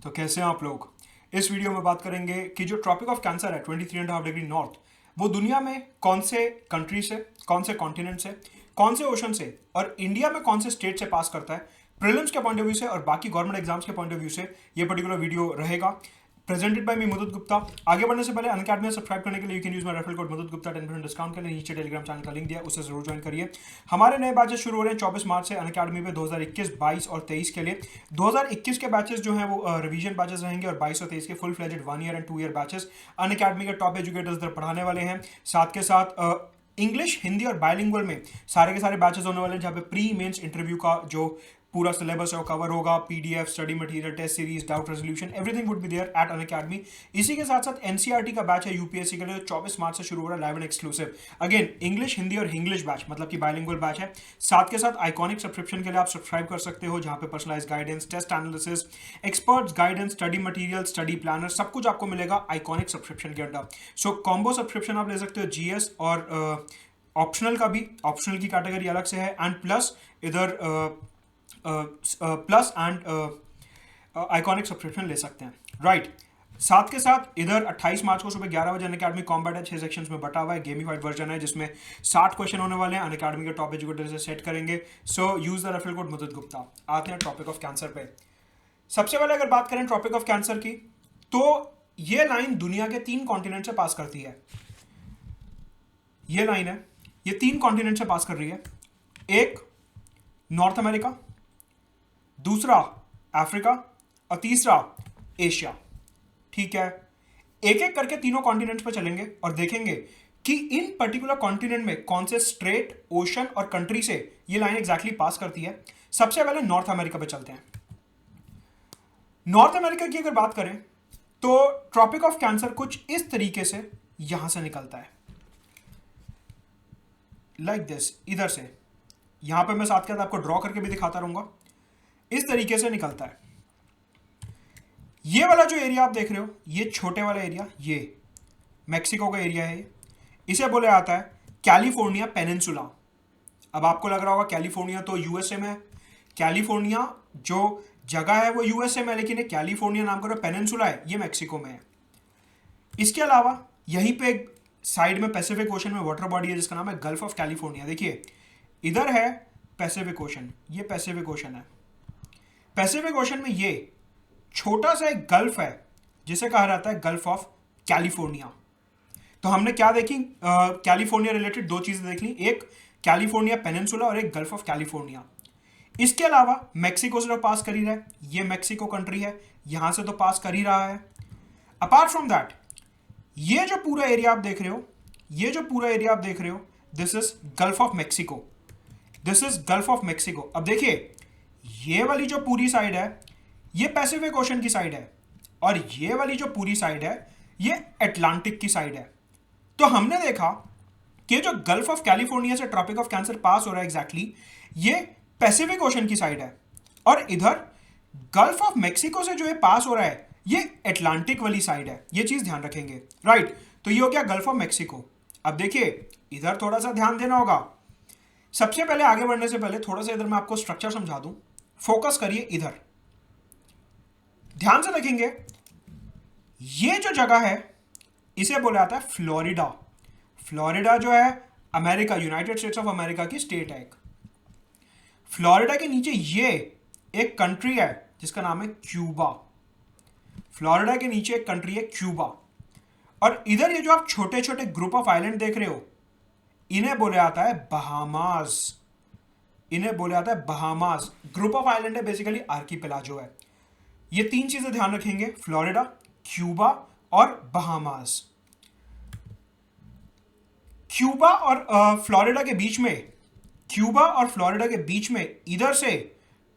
तो कैसे हैं आप लोग। इस वीडियो में बात करेंगे कि जो ट्रॉपिक ऑफ कैंसर है 23.5 डिग्री नॉर्थ, वो दुनिया में कौन से कंट्री से, कौन से कॉन्टिनेंट से, कौन से ओशन से और इंडिया में कौन से स्टेट से पास करता है, प्रीलिम्स के पॉइंट ऑफ व्यू से और बाकी गवर्नमेंट एग्जाम्स के पॉइंट ऑफ व्यू से ये पर्टिकुलर वीडियो रहेगा। प्रेजेंटेड बाय मी मुदत गुप्ता। आगे बढ़ने से पहले अनअकैडमी में सब्सक्राइब करने के लिए you can use my referral code मुदत गुप्ता 10% डिस्काउंट के लिए नीचे टेलीग्राम चैनल का लिंक दिया, उसे जरूर ज्वाइन करिए। हमारे नए बैचेस शुरू हो रहे हैं 24 मार्च से अनअकैडमी पे 2021, 22 और 23 के लिए। 2021 के बैचेस जो हैं वो रिवीजन बैचेस रहेंगे और 22 और 23 के full fledged 1 year and 2 year batches Unacademy के टॉप एजुकेटर्स इधर पढ़ाने वाले हैं। साथ के साथ इंग्लिश, हिंदी और बायलिंगुअल में सारे के सारे बैचेस होने वाले हैं, जहाँ पे प्री मेंस इंटरव्यू का जो पूरा सिलेबस है वो कवर होगा। PDF, study material, test series, doubt resolution, everything would be there at Unacademy. इसी के साथ साथ एनसीईआरटी का बैच है यूपीएससी के लिए 24 मार्च से शुरू हो रहा है, live and exclusive. Again English, Hindi और इंग्लिश बैच, मतलब कि बायलिंगुअल बैच है। साथ के साथ आइकॉनिक सब्सक्रिप्शन के लिए आप सब्सक्राइब कर सकते हो, जहां पे personalise guidance, test analysis, experts guidance, study material, study planner, सब कुछ आपको मिलेगा आइकॉनिक सब्सक्रिप्शन के अंडर। सो कॉम्बो सब्सक्रिप्शन आप ले सकते हो, जीएस और ऑप्शनल का भी, ऑप्शनल की कैटेगरी अलग से है, एंड प्लस इधर प्लस एंड आइकॉनिक सब्सक्रिप्शन ले सकते हैं, राइट। साथ के साथ इधर 28 मार्च को सुबह 11 बजे अनअकैडमी कॉम्बैट है, 6 सेक्शंस में बटा हुआ है, गेमिफाइड वर्जन है जिसमें 60 क्वेश्चन होने वाले हैं, अनअकैडमी के टॉप एजुकेटर से सेट करेंगे। सो यूज द रेफरल कोड मुदत गुप्ता। आते हैं टॉपिक ऑफ कैंसर पे। सबसे पहले अगर बात करें टॉपिक ऑफ कैंसर की, तो ये लाइन दुनिया के 3 कॉन्टिनेंट से पास करती है। ये लाइन है, ये 3 कॉन्टिनेंट से पास कर रही है। एक नॉर्थ अमेरिका, दूसरा अफ्रीका और तीसरा एशिया। ठीक है, एक एक करके तीनों कॉन्टिनेंट्स पे चलेंगे और देखेंगे कि इन पर्टिकुलर कॉन्टिनेंट में कौन से स्ट्रेट, ओशन और कंट्री से ये लाइन एग्जैक्टली पास करती है। सबसे पहले नॉर्थ अमेरिका पे चलते हैं। नॉर्थ अमेरिका की अगर बात करें तो ट्रॉपिक ऑफ कैंसर कुछ इस तरीके से यहां से निकलता है, लाइक दिस, इधर से। यहां पे मैं साथ के साथ आपको ड्रॉ करके भी दिखाता रहूंगा। इस तरीके से निकलता है। ये वाला जो एरिया आप देख रहे हो, ये छोटे वाला एरिया, ये मैक्सिको का एरिया है। इसे बोला जाता है कैलिफोर्निया पेनिनसुला। अब आपको लग रहा होगा कैलिफोर्निया तो यूएसए में है। कैलिफोर्निया जो जगह है वो यूएसए में है, लेकिन कैलिफोर्निया नाम का पेनिनसुला है, ये मैक्सिको में है। इसके अलावा यहीं पे एक साइड में पैसिफिक ओशन में वाटर बॉडी है जिसका नाम है गल्फ ऑफ कैलिफोर्निया। देखिए इधर है पैसिफिक ओशन, ये पैसिफिक ओशन है। पैसिफिक ओशन में ये छोटा सा एक गल्फ है जिसे कहा जाता है गल्फ ऑफ कैलिफोर्निया। तो हमने क्या देखी, कैलिफोर्निया रिलेटेड 2 चीजें देख ली, एक कैलिफोर्निया पेनिनसुला और एक गल्फ ऑफ कैलिफोर्निया। इसके अलावा मैक्सिको से तो पास कर ही रहा है, ये मैक्सिको कंट्री है, यहां से तो पास कर ही रहा है। अपार्ट फ्रॉम दैट ये जो पूरा एरिया आप देख रहे हो, ये जो पूरा एरिया आप देख रहे हो, this is gulf of Mexico, this is gulf of Mexico. अब देखिए ये वाली जो पूरी साइड है ये पैसिफिक ओशन की साइड है, और ये वाली जो पूरी साइड है ये अटलांटिक की साइड है। तो हमने देखा कि जो गल्फ ऑफ कैलिफोर्निया से ट्रॉपिक ऑफ कैंसर पास हो रहा है एग्जैक्टली ये पैसिफिक ओशन की साइड है, और इधर गल्फ ऑफ मैक्सिको से जो है पास हो रहा है ये अटलांटिक वाली साइड है। ये चीज ध्यान रखेंगे, राइट। तो ये हो गया गल्फ ऑफ मैक्सिको। अब देखिए इधर थोड़ा सा ध्यान देना होगा। सबसे पहले आगे बढ़ने से पहले थोड़ा सा इधर मैं आपको स्ट्रक्चर समझा दूं। फोकस करिए इधर, ध्यान से देखेंगे। ये जो जगह है इसे बोला जाता है फ्लोरिडा। फ्लोरिडा जो है America, United states of America की स्टेट है एक। फ्लोरिडा के नीचे ये एक कंट्री है जिसका नाम है क्यूबा। फ्लोरिडा के नीचे एक कंट्री है क्यूबा, और इधर ये जो आप छोटे छोटे ग्रुप ऑफ आइलैंड देख रहे हो इन्हें बोला जाता है बहामास। इन्हें बोला जाता है बहामास। ग्रुप ऑफ आइलैंड है, बेसिकली आर्कीपेलागो है। ये 3 चीजें ध्यान रखेंगे, फ्लोरिडा, क्यूबा और बहामास। क्यूबा और फ्लोरिडा के बीच में, क्यूबा और फ्लोरिडा के बीच में इधर से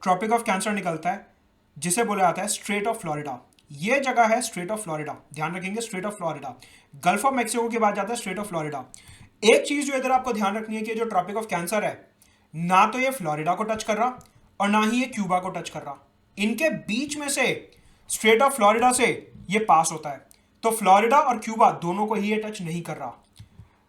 ट्रॉपिक ऑफ कैंसर निकलता है जिसे बोला जाता है स्ट्रेट ऑफ फ्लोरिडा। ये जगह है स्ट्रेट ऑफ फ्लोरिडा, ध्यान रखेंगे, straight of Florida. Gulf of Mexico के बाद जाता है स्ट्रेट ऑफ फ्लोरिडा। एक चीज जो इधर आपको ध्यान रखनी है कि जो ट्रॉपिक ऑफ कैंसर है ना तो ये फ्लोरिडा को टच कर रहा और ना ही ये क्यूबा को टच कर रहा, इनके बीच में से स्ट्रेट ऑफ फ्लोरिडा से ये पास होता है। तो फ्लोरिडा और क्यूबा दोनों को ही ये टच नहीं कर रहा,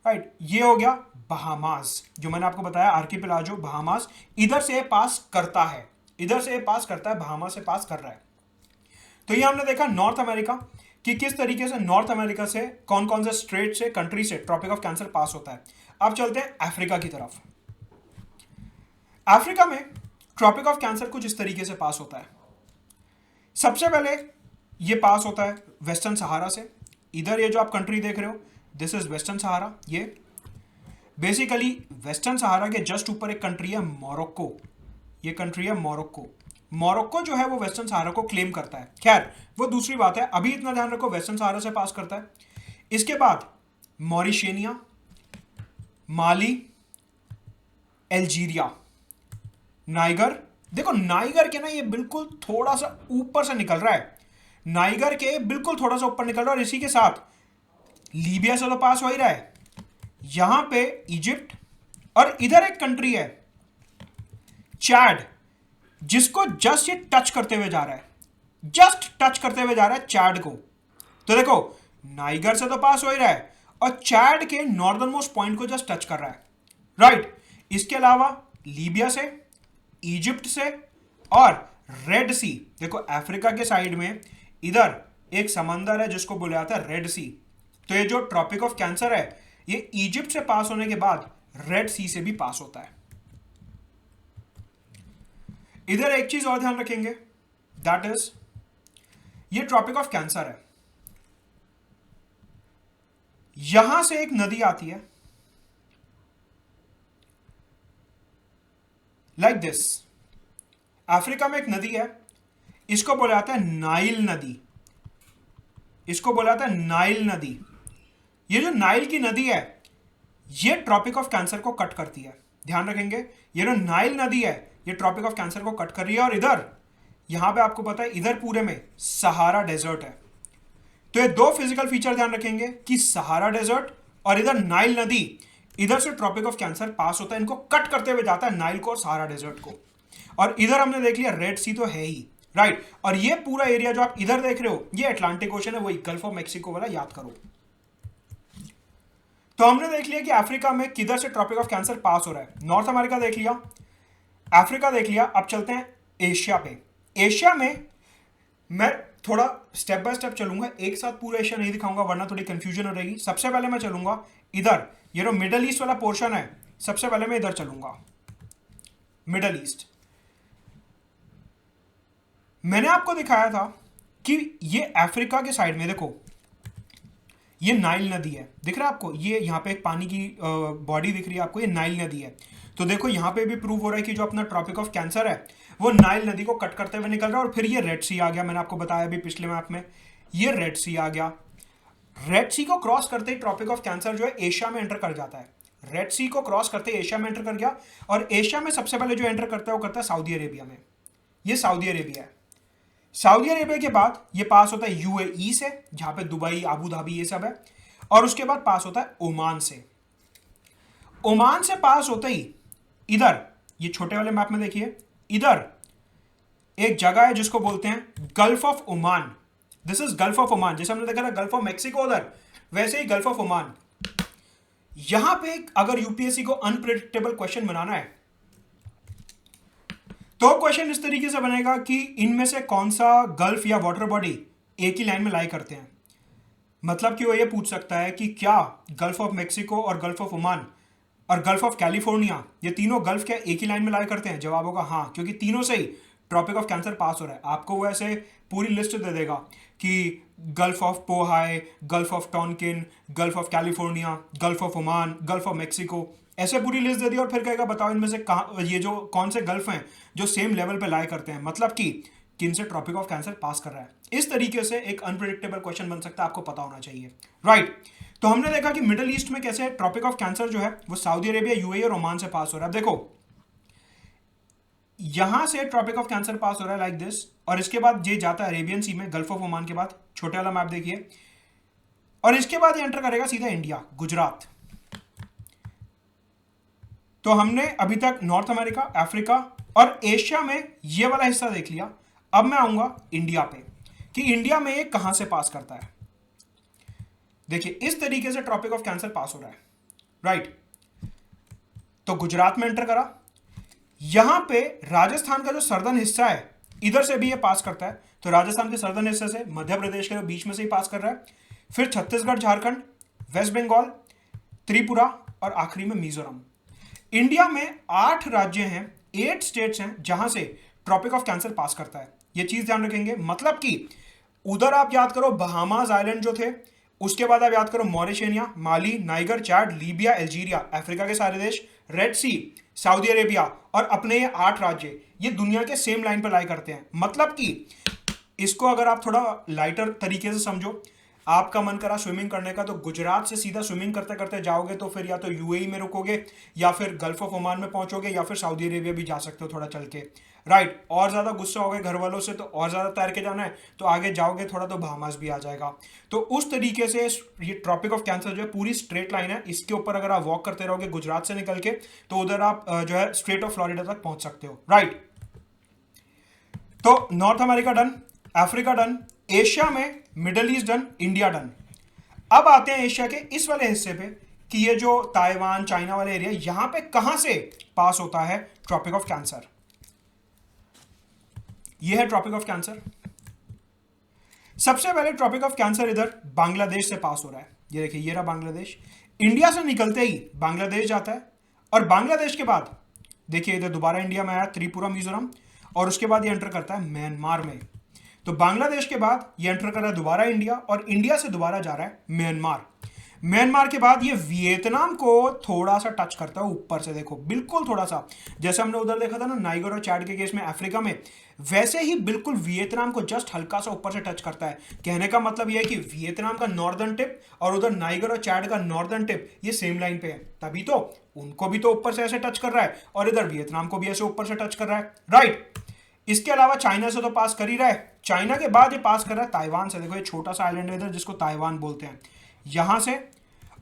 राइट। ये हो गया बहामास, जो मैंने आपको बताया आर्कीपेलागो बहामास इधर से पास करता है, इधर से पास करता है, बहामास से पास कर रहा है। तो ये हमने देखा नॉर्थ अमेरिका कि किस तरीके से नॉर्थ अमेरिका से कौन कौन से स्ट्रेट से, कंट्री से ट्रॉपिक ऑफ कैंसर पास होता है। अब चलते हैं अफ्रीका की तरफ। अफ्रीका में ट्रॉपिक ऑफ कैंसर कुछ इस तरीके से पास होता है। सबसे पहले ये पास होता है वेस्टर्न सहारा से। इधर ये जो आप कंट्री देख रहे हो, दिस इज वेस्टर्न सहारा। ये बेसिकली वेस्टर्न सहारा के जस्ट ऊपर एक कंट्री है मोरक्को। ये कंट्री है मोरक्को। मोरक्को जो है वो वेस्टर्न सहारा को क्लेम करता है, खैर वो दूसरी बात है। अभी इतना ध्यान रखो, वेस्टर्न सहारा से पास करता है। इसके बाद मॉरिशेनिया, माली, अल्जीरिया, नाइगर। देखो नाइगर के ना ये बिल्कुल थोड़ा सा ऊपर से निकल रहा है, नाइगर के बिल्कुल थोड़ा सा ऊपर निकल रहा है। और इसी के साथ लीबिया से तो पास हो ही रहा है, यहां पे इजिप्ट, और इधर एक कंट्री है चैड, जिसको जस्ट ये टच करते हुए जा रहा है, जस्ट टच करते हुए जा रहा है चैड को। तो देखो नाइगर से तो पास हो ही रहा है और चैड के नॉर्दर्न मोस्ट पॉइंट को जस्ट टच कर रहा है, राइट। इसके अलावा लीबिया से, इजिप्ट से और रेड सी। देखो अफ्रीका के साइड में इधर एक समंदर है जिसको बोला जाता है रेड सी। तो ये जो ट्रॉपिक ऑफ कैंसर है ये इजिप्ट से पास होने के बाद रेड सी से भी पास होता है। इधर एक चीज और ध्यान रखेंगे, दैट इज ये ट्रॉपिक ऑफ कैंसर है, यहां से एक नदी आती है लाइक दिस। अफ्रीका में एक नदी है, इसको बोला जाता है नाइल नदी, इसको बोला जाता है नाइल नदी। ये जो नाइल की नदी है ये ट्रॉपिक ऑफ कैंसर को कट करती है, ध्यान रखेंगे। ये जो नाइल नदी है ये ट्रॉपिक ऑफ कैंसर को कट कर रही है। और इधर यहां पे आपको पता है इधर पूरे में सहारा डेजर्ट है। तो ये दो फिजिकल फीचर ध्यान रखेंगे कि सहारा डेजर्ट और इधर नाइल नदी, इधर से ट्रॉपिक ऑफ कैंसर पास होता है, इनको कट करते हुए जाता है नाइल को और सहारा डेजर्ट को। और इधर हमने देख लिया रेड सी तो है ही, राइट। और ये पूरा एरिया जो आप इधर देख रहे हो ये अटलांटिक ओशन है, वही गल्फ ऑफ मैक्सिको वाला, याद करो। तो हमने देख लिया कि अफ्रीका में किधर से ट्रॉपिक ऑफ कैंसर पास हो रहा है। नॉर्थ अमेरिका देख लिया, अफ्रीका देख लिया। अब चलते हैं एशिया पे। एशिया में मैं थोड़ा स्टेप बाय स्टेप चलूंगा, एक साथ पूरा एशिया नहीं दिखाऊंगा वरना थोड़ी कंफ्यूजन हो रहेगी। सबसे पहले मैं चलूंगा इधर, ये जो मिडल ईस्ट वाला पोर्शन है, सबसे पहले मैं इधर चलूंगा, मिडल ईस्ट। मैंने आपको दिखाया था कि ये अफ्रीका के साइड में देखो ये नाइल नदी है, दिख रहा है आपको, ये यहाँ पे एक पानी की बॉडी दिख रही है आपको, ये नाइल नदी है। तो देखो यहाँ पे भी प्रूव हो रहा है कि जो अपना ट्रॉपिक ऑफ कैंसर है वो नाइल नदी को कट करते हुए निकल रहा है। और फिर ये रेड सी आ गया, मैंने आपको बताया अभी पिछले मैप में, ये रेड सी आ गया। रेड सी को क्रॉस करते ही ट्रॉपिक ऑफ कैंसर जो है एशिया में एंटर कर जाता है। रेड सी को क्रॉस करते ही एशिया में एंटर कर गया, और एशिया में सबसे पहले जो एंटर करता है वो करता है सऊदी अरेबिया में। ये सऊदी अरेबिया है। सऊदी अरेबिया के बाद ये पास होता है यूएई से, जहां पे दुबई, आबू धाबी ये सब है। और उसके बाद पास होता है ओमान से। ओमान से पास होते ही इधर ये छोटे वाले मैप में देखिए, इधर एक जगह है जिसको बोलते हैं gulf of Oman. This is gulf of Oman. जैसे हमने देखा था गल्फ ऑफ मैक्सिको उधर, वैसे ही गल्फ ऑफ ओमान। यहां पे अगर यूपीएससी को अनप्रेडिक्टेबल क्वेश्चन बनाना है तो क्वेश्चन इस तरीके से बनेगा कि इनमें से कौन सा गल्फ या वाटर बॉडी एक ही लाइन में लाई करते हैं। मतलब कि वो ये पूछ सकता है कि क्या गल्फ ऑफ मैक्सिको और गल्फ ऑफ ओमान और गल्फ ऑफ कैलिफोर्निया, ये तीनों गल्फ क्या एक ही लाइन में लाई करते हैं? जवाब होगा हाँ, क्योंकि तीनों से ही ट्रॉपिक ऑफ कैंसर पास हो रहा है। आपको वो ऐसे पूरी लिस्ट दे देगा कि Gulf of Pohai, Gulf of Tonkin, Gulf of California, Gulf of Oman, Gulf of Mexico, ऐसे पूरी लिस्ट दे दी। और फिर कहेगा बताओ इनमें से कहाँ, ये जो कौन से गल्फ हैं जो सेम लेवल पे लाई करते हैं, मतलब कि किन से ट्रॉपिक ऑफ कैंसर पास कर रहा है। इस तरीके से एक अनप्रेडिक्टेबल क्वेश्चन बन सकता है, आपको पता होना चाहिए, राइट। तो हमने देखा कि मिडिल ईस्ट में कैसे ट्रॉपिक ऑफ कैंसर जो है वो सऊदी अरेबिया, यूएई और ओमान से पास हो रहा है। अब देखो यहां से ट्रॉपिक ऑफ कैंसर पास हो रहा है लाइक दिस, और इसके बाद ये जाता है अरेबियन सी में, गल्फ ऑफ ओमान के बाद, छोटे वाला मैप देखिए, और इसके बाद ये एंटर करेगा सीधा इंडिया, गुजरात। तो हमने अभी तक नॉर्थ अमेरिका, अफ्रीका और एशिया में ये वाला हिस्सा देख लिया। अब मैं आऊंगा इंडिया पे कि इंडिया में ये कहां से पास करता है। देखिए इस तरीके से ट्रॉपिक ऑफ कैंसर पास हो रहा है, राइट। तो गुजरात में एंटर करा, यहां पे राजस्थान का जो सर्दर्न हिस्सा है इधर से भी ये पास करता है, तो राजस्थान के सर्दर्न हिस्से से, मध्य प्रदेश के बीच में से ही पास कर रहा है, फिर छत्तीसगढ़, झारखंड, वेस्ट बंगाल, त्रिपुरा और आखिरी में मिजोरम। इंडिया में 8 राज्य हैं, 8 स्टेट्स हैं जहां से ट्रॉपिक ऑफ कैंसर पास करता है। ये चीज ध्यान रखेंगे, मतलब कि उधर आप याद करो बहामास आइलैंड जो थे, उसके बाद आप याद करो मॉरिशनिया, माली, नाइगर, चाड, लीबिया, अल्जीरिया, अफ्रीका के सारे देश, रेड सी, सऊदी अरेबिया और अपने ये 8 राज्य, ये दुनिया के सेम लाइन पर लाई करते हैं। मतलब कि इसको अगर आप थोड़ा लाइटर तरीके से समझो, आपका मन करा स्विमिंग करने का, तो गुजरात से सीधा स्विमिंग करते करते जाओगे तो फिर या तो यूएई में रुकोगे, या फिर गल्फ ऑफ ओमान में पहुंचोगे, या फिर सऊदी अरेबिया भी जा सकते हो थोड़ा चल के, राइट। और ज्यादा गुस्सा हो गए घर वालों से तो और ज्यादा तैर के जाना है, तो आगे जाओगे थोड़ा तो बहामास भी आ जाएगा। तो उस तरीके से ये ट्रॉपिक ऑफ कैंसर जो है पूरी स्ट्रेट लाइन है, इसके ऊपर अगर आप वॉक करते रहोगे गुजरात से निकल के, तो उधर आप जो है स्ट्रेट ऑफ फ्लोरिडा तक पहुंच सकते हो, राइट। तो North America done, Africa done, Asia में Middle East done, India done. अब आते हैं एशिया के इस वाले हिस्से पे कि ये जो ताइवान, चाइना वाले एरिया, यहां पे कहां से पास होता है ट्रॉपिक ऑफ कैंसर। ये है ट्रॉपिक ऑफ कैंसर। सबसे पहले ट्रॉपिक ऑफ कैंसर इधर बांग्लादेश से पास हो रहा है, ये देखिए, ये रहा बांग्लादेश। इंडिया से निकलते ही बांग्लादेश जाता है, और बांग्लादेश के बाद देखिए इधर दोबारा इंडिया में आया, त्रिपुरा, मिजोरम, और उसके बाद ये एंटर करता है म्यांमार में। तो बांग्लादेश के बाद ये एंटर कर रहा है दोबारा इंडिया, और इंडिया से दोबारा जा रहा है म्यांमार। म्यांमार के बाद ये वियतनाम को थोड़ा सा टच करता है ऊपर से, देखो बिल्कुल थोड़ा सा, जैसे हमने उधर देखा था ना नाइगर और चैड के केस में अफ्रीका में, वैसे ही बिल्कुल वियतनाम को जस्ट हल्का सा ऊपर से टच करता है। कहने का मतलब यह है कि वियतनाम का नॉर्दर्न टिप और उधर नाइगर और चैड का नॉर्दर्न टिप ये सेम लाइन पे है, तभी तो उनको भी तो ऊपर से ऐसे टच कर रहा है, और इधर वियतनाम को भी ऐसे ऊपर से टच कर रहा है, राइट। इसके अलावा चाइना से तो पास कर ही रहा है, चाइना के बाद ये पास कर रहा है ताइवान से। देखो ये छोटा सा आइलैंड है इधर जिसको ताइवान बोलते हैं, यहां से,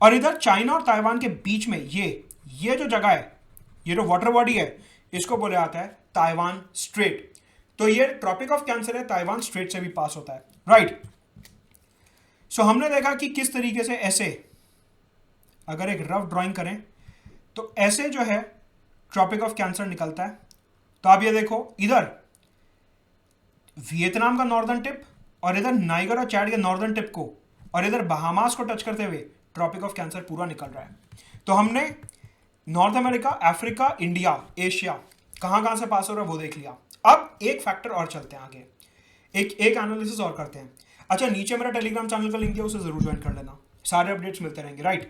और इधर चाइना और ताइवान के बीच में ये जो जगह है, ये जो वाटर बॉडी है, इसको बोला जाता है ताइवान स्ट्रेट। तो ये ट्रॉपिक ऑफ कैंसर है, ताइवान स्ट्रेट से भी पास होता है, राइट। सो हमने देखा कि किस तरीके से ऐसे अगर एक रफ ड्राइंग करें तो ऐसे जो है ट्रॉपिक ऑफ कैंसर निकलता है। तो आप ये देखो, इधर वियतनाम का नॉर्दर्न टिप, और इधर नाइगर और चैड के नॉर्दर्न टिप को, और इधर बहामास को टच करते हुए ट्रॉपिक ऑफ कैंसर पूरा निकल रहा है। तो हमने north America, Africa, India, Asia कहां कहां से पास हो रहा है वो देख लिया। अब एक फैक्टर और चलते हैं आगे, एक एनालिसिस और करते हैं। अच्छा, नीचे मेरा टेलीग्राम चैनल का लिंक है, उसे जरूर ज्वाइन कर लेना, सारे अपडेट्स मिलते रहेंगे, राइट।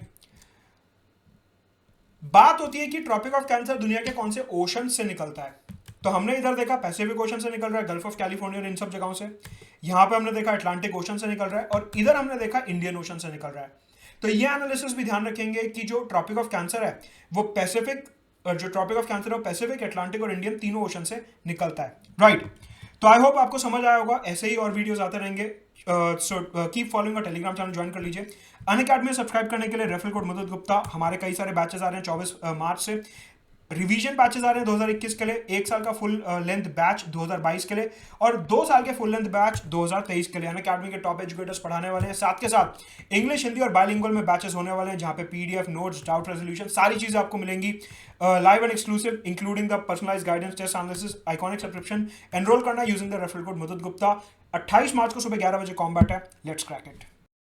बात होती है कि ट्रॉपिक ऑफ कैंसर दुनिया के कौन से ओशन से निकलता है। तो हमने इधर देखा पैसिफिक ओशन से निकल रहा है, गल्फ ऑफ कैलिफोर्निया और इन सब जगहों से। यहां पे हमने देखा अटलांटिक ओशन से निकल रहा है, और इधर हमने देखा इंडियन ओशन से निकल रहा है। तो ये एनालिसिस भी ध्यान रखेंगे कि जो ट्रॉपिक ऑफ कैंसर है वो पैसिफिक, जो ट्रॉपिक ऑफ कैंसर है वो पैसिफिक, अटलांटिक और इंडियन तीनों ओशन से निकलता है, राइट। तो आई होप आपको समझ आया होगा, ऐसे ही और वीडियोस आते रहेंगे। सो कीप फॉलोइंग और टेलीग्राम चैनल ज्वाइन कर लीजिए। अनअकैडमी सब्सक्राइब करने के लिए रेफरल कोड मदद गुप्ता, हमारे कई सारे बैचेस आ रहे हैं 24 मार्च से। रिवीजन बैचेस आ रहे हैं 2021 के लिए, 1 साल का फुल लेंथ बैच 2022 के लिए, और 2 साल के फुल लेंथ बैच 2023 के लिए। अनअकैडमी के टॉप एजुकेटर्स पढ़ाने वाले हैं, साथ के साथ इंग्लिश, हिंदी और बाइलिंगुअल में बैचेस होने वाले हैं, जहां पे पीडीएफ, नोट्स, डाउट रेजोल्यूशन, सारी चीजें आपको मिलेंगी live and exclusive, including the personalised guidance, test analysis, iconic subscription. Enrol करना यूजिंग द रेफरल कोड मदद गुप्ता। 28 मार्च को सुबह 11 बजे कॉम्बैट है, लेट्स क्रैक इट।